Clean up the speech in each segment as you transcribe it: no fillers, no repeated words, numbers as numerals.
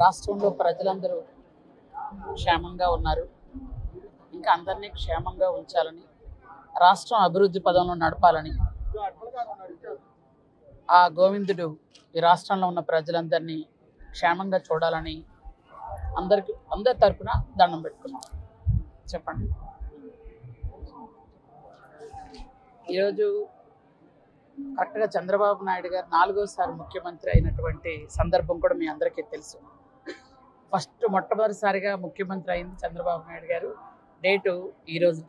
రాష్ట్రంలో ప్రజలందరూ క్షేమంగా ఉన్నారు. ఇంకా అందరినీ క్షేమంగా ఉంచాలని, రాష్ట్రం అభివృద్ధి పదంలో నడపాలని ఆ గోవిందుడు ఈ రాష్ట్రంలో ఉన్న ప్రజలందరినీ క్షేమంగా చూడాలని అందరి తరపున దండం పెట్టుకున్నాం. చెప్పండి. ఈరోజు కరెక్ట్గా చంద్రబాబు నాయుడు గారు 4వసారి ముఖ్యమంత్రి అయినటువంటి సందర్భం కూడా మీ అందరికీ తెలుసు. మొట్టమొదటిసారిగా ముఖ్యమంత్రి అయింది చంద్రబాబు నాయుడు గారు. డేటు ఈరోజు.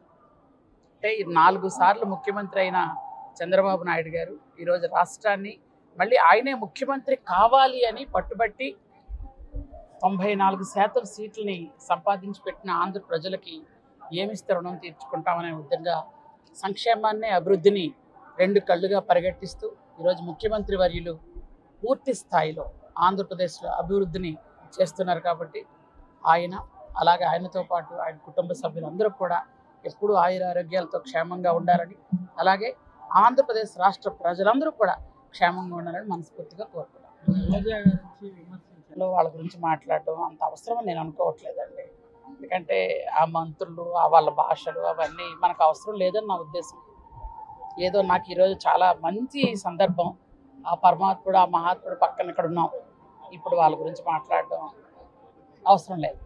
అంటే 4 సార్లు ముఖ్యమంత్రి అయిన చంద్రబాబు నాయుడు గారు ఈరోజు రాష్ట్రాన్ని మళ్ళీ ఆయనే ముఖ్యమంత్రి కావాలి అని పట్టుబట్టి 94% సీట్లని సంపాదించి పెట్టిన ఆంధ్ర ప్రజలకి ఏమిస్తే రుణం తీర్చుకుంటామనే విధంగా సంక్షేమాన్ని, అభివృద్ధిని 2 కళ్ళుగా పరిగెట్టిస్తూ ఈరోజు ముఖ్యమంత్రి వర్యులు పూర్తి స్థాయిలో ఆంధ్రప్రదేశ్లో అభివృద్ధిని చేస్తున్నారు. కాబట్టి అలాగే ఆయనతో పాటు ఆయన కుటుంబ సభ్యులందరూ కూడా ఎప్పుడూ ఆయురారోగ్యాలతో క్షేమంగా ఉండాలని, అలాగే ఆంధ్రప్రదేశ్ రాష్ట్ర ప్రజలందరూ కూడా క్షేమంగా ఉండాలని మనస్ఫూర్తిగా కోరుకున్నాను. వాళ్ళ గురించి మాట్లాడటం అంత అవసరం నేను అనుకోవట్లేదండి. ఎందుకంటే ఆ మంత్రులు, వాళ్ళ భాషలు అవన్నీ మనకు అవసరం లేదని నా ఉద్దేశం. ఏదో నాకు ఈరోజు చాలా మంచి సందర్భం. ఆ పరమాత్ముడు, ఆ మహాత్ముడు పక్కన ఇక్కడ ఉన్నాం. ఇప్పుడు వాళ్ళ గురించి మాట్లాడడం అవసరం లేదు.